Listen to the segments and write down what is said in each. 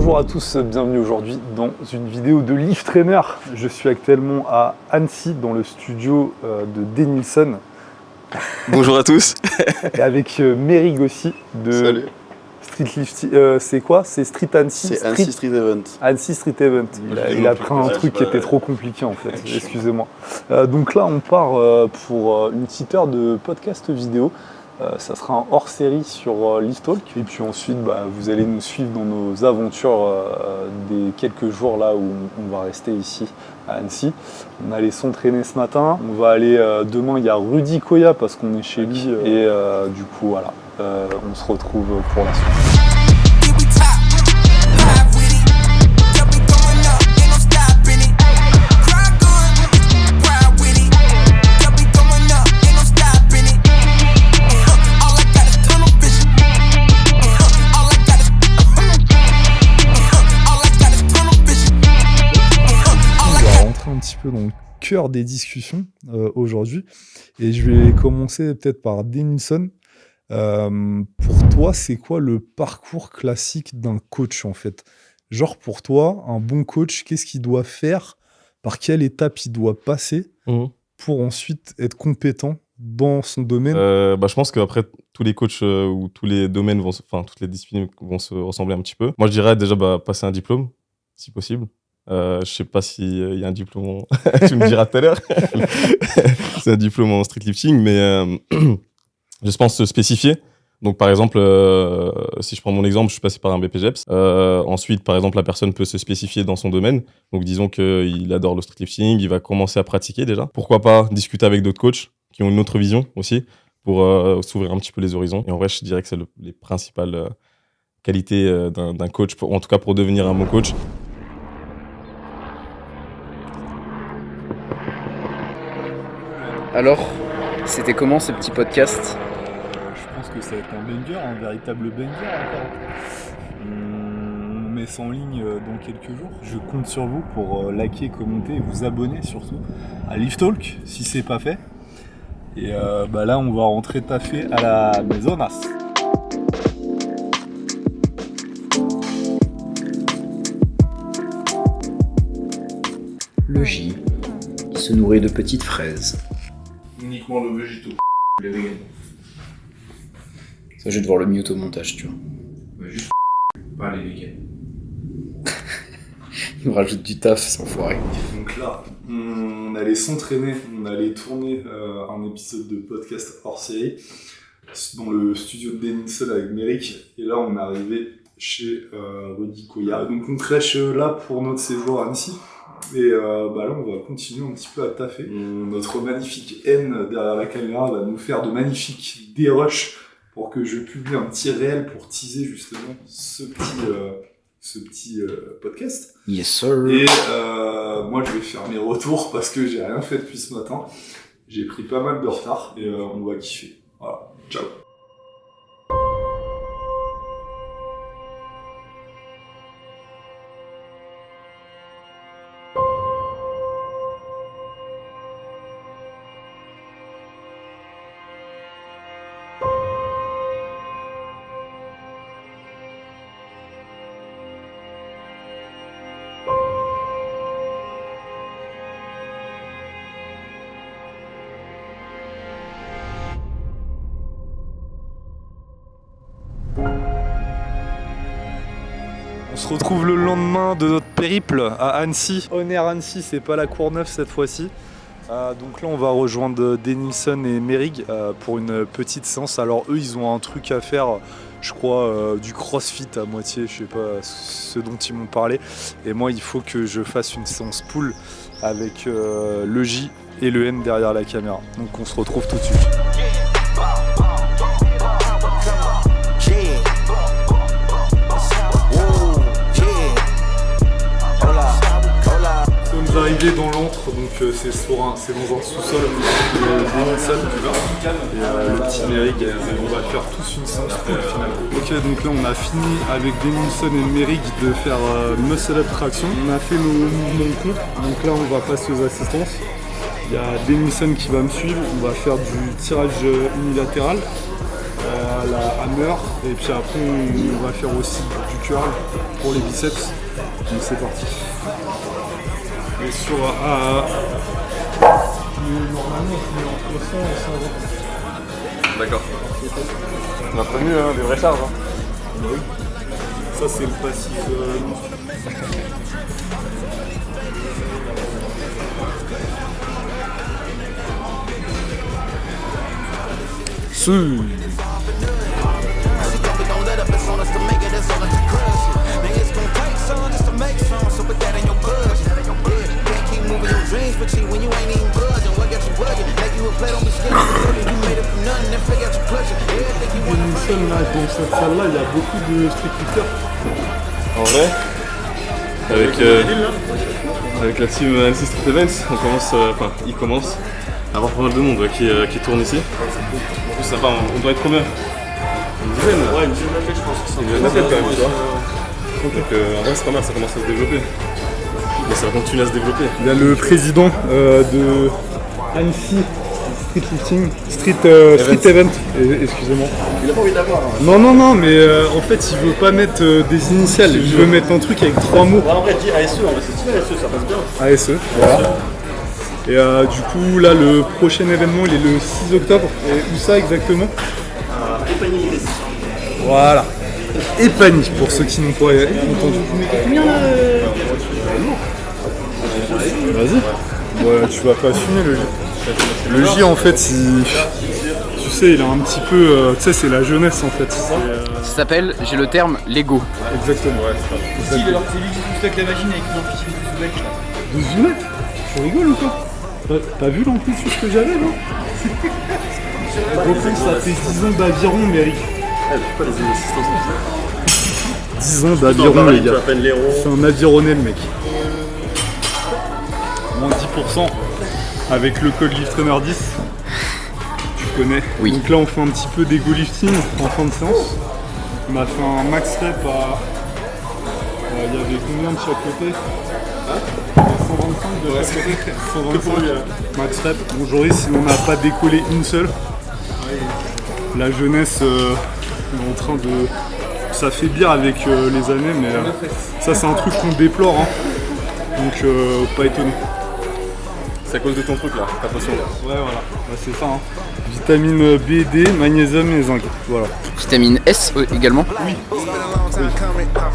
Bonjour à tous, bienvenue aujourd'hui dans une vidéo de Lift Trainer. Je suis actuellement à Annecy dans le studio de Denilson. Bonjour à tous. Et avec Merig aussi de Salut. Street Lifting. C'est quoi? C'est Street Annecy? C'est Annecy Street Event. Annecy Street Event. Il a pris un truc qui était trop compliqué en fait, excusez-moi. Donc là on part pour une petite heure de podcast vidéo. Ça sera un hors-série sur Liftalk et puis ensuite vous allez nous suivre dans nos aventures des quelques jours là où on va rester ici à Annecy. On allait s'entraîner ce matin, on va aller demain, il y a Rudy Koya parce qu'on est chez lui et du coup voilà, on se retrouve pour la suite. Un petit peu dans le cœur des discussions aujourd'hui et je vais commencer peut-être par Denilson. Pour toi, c'est quoi le parcours classique d'un coach en fait? Genre pour toi, un bon coach, qu'est-ce qu'il doit faire? Par quelle étape il doit passer pour ensuite être compétent dans son domaine? Je pense qu'après, tous les coachs ou tous les domaines, toutes les disciplines vont se ressembler un petit peu. Moi, je dirais déjà passer un diplôme, si possible. Je sais pas s'il y a un diplôme, tu me diras tout à l'heure. C'est un diplôme en street lifting, mais je pense se spécifier. Donc, par exemple, si je prends mon exemple, je suis passé par un BPGEPS. Ensuite, par exemple, la personne peut se spécifier dans son domaine. Donc, disons qu'il adore le street lifting, il va commencer à pratiquer déjà. Pourquoi pas discuter avec d'autres coachs qui ont une autre vision aussi pour s'ouvrir un petit peu les horizons. Et en vrai, je dirais que c'est les principales qualités d'un coach, en tout cas pour devenir un bon coach. Alors, c'était comment ce petit podcast? Je pense que ça va être un banger, un véritable banger encore. On met ça en ligne dans quelques jours. Je compte sur vous pour liker, commenter et vous abonner surtout à Liftalk si c'est pas fait. Et là on va rentrer taffer à la Maisonnas. Le J se nourrit de petites fraises. Uniquement le végétaux, les véganes. Ça, je vais devoir le mute au montage, tu vois. Ouais, juste pas les véganes. Il me rajoute du taf, sans enfoiré. Donc là, on allait s'entraîner, on allait tourner un épisode de podcast hors série dans le studio de Denilson avec Merik. Et là, on est arrivé chez Rudy Koya. Donc on crèche là pour notre séjour à Annecy. Et là, on va continuer un petit peu à taffer. Notre magnifique N derrière la caméra va nous faire de magnifiques dérushs pour que je publie un petit réel pour teaser justement ce petit podcast. Yes, sir. Et moi, je vais faire mes retours parce que j'ai rien fait depuis ce matin. J'ai pris pas mal de retard et on va kiffer. Voilà, ciao. On se retrouve le lendemain de notre périple à Annecy. On Air Annecy, c'est pas la Courneuve cette fois-ci. Donc là, on va rejoindre Denilson et Merig pour une petite séance. Alors eux, ils ont un truc à faire, je crois, du crossfit à moitié, je sais pas ce dont ils m'ont parlé. Et moi, il faut que je fasse une séance pool avec le J et le N derrière la caméra. Donc on se retrouve tout de suite. Nous sommes arrivés dans l'antre, donc c'est dans un sous-sol de Denilson. Et le petit Merig, on va faire tous une séance pool finalement. Ok, donc là on a fini avec Denilson et Merig de faire muscle up traction. On a fait nos mouvements de compte, donc là on va passer aux assistances. Il y a Denilson qui va me suivre, on va faire du tirage unilatéral. À la hammer, et puis après on va faire aussi du curl pour les biceps. Donc c'est parti. Et sur AA, normalement je mets entre 100 et 120. D'accord. On a prévenu des vraies charges. Oui. Ça c'est le passif. Là, dans cette salle-là, il y a beaucoup de street lifters. En vrai, avec la team NC Street Events, il commence à avoir pas mal de monde qui tourne ici. En plus, ça va, on doit être combien? Une dizaine? Ouais, une dizaine d'athlètes, je pense. Une dizaine d'athlètes quand même, tu vois. Donc en vrai, c'est pas mal, ça commence à se développer. Mais ça va continuer à se développer. Il y a le président de Annecy Street Event, excusez-moi. Il a pas envie d'avoir. Non, mais en fait, il veut pas mettre des initiales, il veut mettre un truc avec 3 mots. En vrai, dis ASE, c'est stylé ASE, ça passe bien. ASE, voilà. Et du coup, là, le prochain événement, il est le 6 octobre. Et où ça exactement? Épagny. Voilà. Épagny, pour ceux qui n'ont pas entendu. Combien là Vas-y. Ouais, tu vas pas assumer le J. Le J, en fait, tu sais, il a un petit peu... tu sais, c'est la jeunesse, en fait. Ça s'appelle, j'ai le terme, l'ego. Exactement. Si, alors c'est lui qui pousse avec la machine avec l'amplitude de Soulek là. De Zoulek? Tu rigoles ou quoi? T'as vu l'amplitude que j'avais, non? Donc ça fait 10 ans d'aviron, Méric. Pas les assistances. 10 ans d'aviron, les gars. C'est un avironné, le mec. Moins 10% avec le code LiftTrainer 10. Tu connais. Oui. Donc là, on fait un petit peu d'ego lifting en fin de séance. On a fait un max rep à... il y avait combien de chaque côté? 125 de chaque côté. 125 max rep. Bon, Joris, on n'a pas décollé une seule. La jeunesse est en train de s'affaiblir avec les années, mais ça c'est un truc qu'on déplore, hein. Donc pas étonné. C'est à cause de ton truc là, t'as l'impression. Ouais, voilà, bah, c'est ça, hein. Vitamine B, D, magnésium et zinc, voilà. Vitamine S également.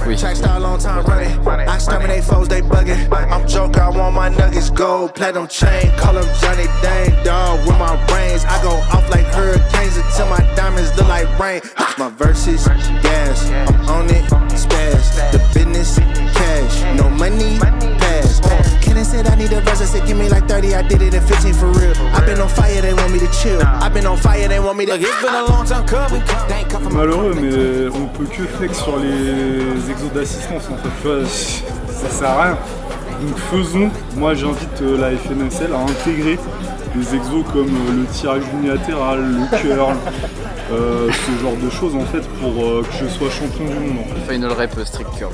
Oui. Track star long time running. I exterminate foes, they bugging. I'm joke, I want my nuggets, gold, platinum chain. Call him Johnny Dang, dog, with my brains. I go off like hurricanes until my diamonds look like rain. My verses, gas, I'm on it, spaz. The business, cash, no money, pass. Kenny said I need a verse, I said give me like 30, I did it in 15 for real. I've been on fire, they want me to chill. I've been on fire, they want me to. Look, it's been a long time coming. They ain't come from Malheureux, mais on peut que flex sur les exos d'assistance en fait, tu vois, ça sert à rien. Donc faisons, moi j'invite la FNSL à intégrer des exos comme le tirage unilatéral, le curl, ce genre de choses en fait pour que je sois champion du monde. En fait. Final rep strict curl.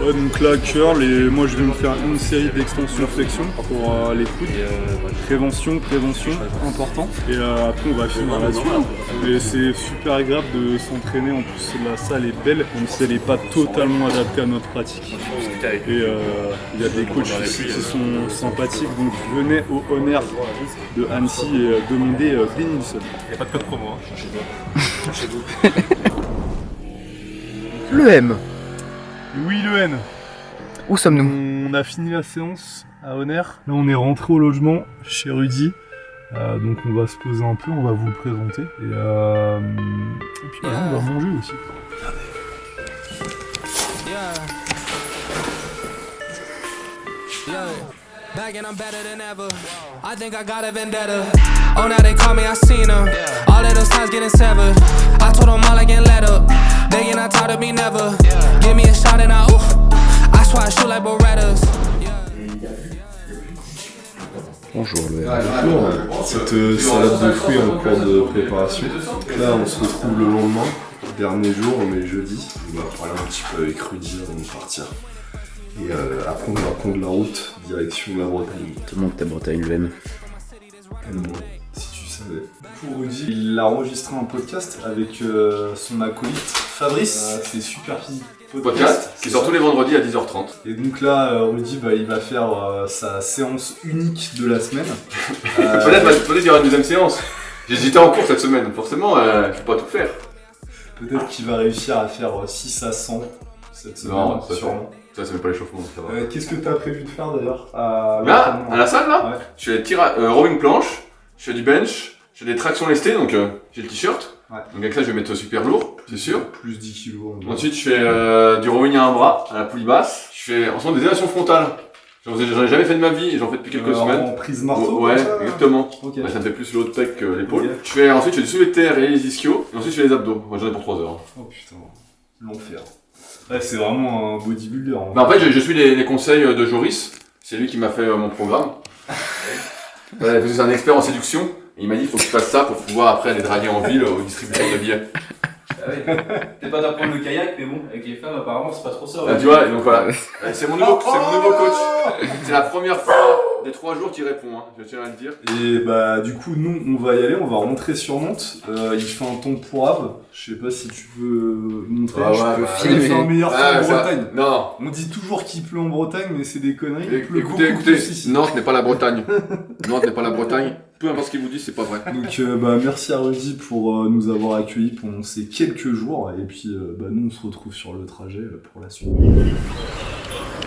Ouais, donc là curl et moi je vais me faire une série d'extensions flexion pour les coudes. Prévention, important. Et après on va finir là-dessus. Et c'est super agréable de s'entraîner, en plus la salle est belle, même si elle n'est pas totalement adaptée à notre pratique. Et il y a des coachs ici qui sont sympathiques, donc venez au Honor de Annecy et demandez Denilson. Il n'y a pas de code promo, hein. Cherchez-vous. Le M. Oui, le N. Où sommes-nous? On a fini la séance à Honor. Là, on est rentré au logement chez Rudy. Donc, on va se poser un peu, on va vous le présenter. Et puis, voilà, on va manger aussi. Back and I'm better than ever. I think I got a vendetta. Oh, now they call me, I seen them. All of those times getting severed. I told them all I can let up. They get not tired of me never. Give me a shot and I, I swear I shoot like Berettas. Bonjour le M. Bonjour, cette salade de fruits en cours de préparation. Là, on se retrouve le lendemain, dernier jour, on est jeudi. On va parler un petit peu avec Rudy avant de partir. Et après, on va prendre la route direction la Bretagne. Te manque ta Bretagne, le M. Tellement. Si tu Ouais. Du coup, Rudy, il a enregistré un podcast avec son acolyte Fabrice. C'est Super Physique Podcast, qui sort tous les vendredis à 10h30. Et donc là, Rudy, il va faire sa séance unique de la semaine. Peut-être qu'il y aura une deuxième séance. J'hésitais en cours cette semaine, forcément, je peux pas tout faire. Peut-être qu'il va réussir à faire 6 à 100 cette semaine, non, sûrement. Ça, c'est même pas l'échauffement, ça va. Qu'est-ce que t'as prévu de faire d'ailleurs Là, à la salle, là, ouais. Je fais rowing planche, je fais du bench, je fais des tractions lestées, donc j'ai le t-shirt. Ouais. Donc avec ça, je vais mettre super lourd, c'est sûr. Plus 10 kilos. Ensuite, je fais du rowing à un bras, à la poulie basse. Je fais en ce moment des élévations frontales. J'en ai jamais fait de ma vie et j'en fais depuis quelques semaines. En prise marteau. Ouais, exactement. Okay. Bah, ça me fait plus le haut de pec que l'épaule. Okay. Ensuite, je fais du soulevé de terre et les ischios. Et ensuite, je fais les abdos. Moi, j'en ai pour 3 heures. Oh putain, l'enfer. Ouais, c'est vraiment un bodybuilder. Bah, en fait, je suis les conseils de Joris. C'est lui qui m'a fait mon programme. C'est un expert en séduction. Et il m'a dit qu'il faut que tu fasses ça pour pouvoir après aller draguer en ville au distributeur de billets. Ah oui. T'es pas d'apprendre le kayak, mais bon, avec les femmes, apparemment, c'est pas trop ça. Ah, tu vois, donc voilà. C'est mon nouveau coach. C'est la première fois des 3 jours qu'il répond, hein, je tiens à le dire. Et bah, du coup, nous, on va y aller, on va rentrer sur Nantes. Il fait un temps pourrave. Je sais pas si tu veux montrer. Il fait un meilleur temps en Bretagne. Non. On dit toujours qu'il pleut en Bretagne, mais c'est des conneries. Écoutez, Nantes n'est pas la Bretagne. Nantes n'est pas la Bretagne. Peu importe ce qu'ils vous disent, c'est pas vrai. Donc merci à Rudy pour nous avoir accueillis pendant ces quelques jours. Et puis nous on se retrouve sur le trajet pour la suite.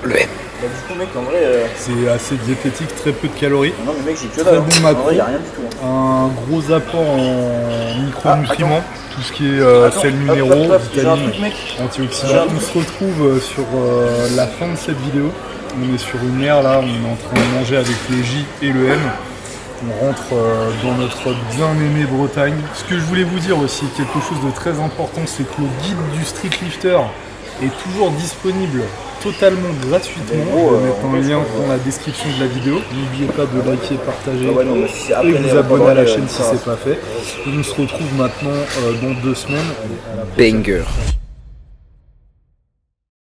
Le M. Bah du coup mec en vrai... C'est assez diététique, très peu de calories. Non mais mec j'ai que très dalle. bon macro. En vrai y a rien du tout. Un gros apport en micronutriments. Tout ce qui est sel minéraux, vitamines, antioxydants. On se retrouve sur la fin de cette vidéo. On est sur une mer là, on est en train de manger avec le J et le M. On rentre dans notre bien-aimée Bretagne. Ce que je voulais vous dire aussi, quelque chose de très important, c'est que le guide du street lifter est toujours disponible totalement gratuitement. Je vais mettre un lien dans la description de la vidéo. N'oubliez pas de liker, partager et vous abonner à la chaîne si c'est pas fait. Et on se retrouve maintenant dans 2 semaines. Banger.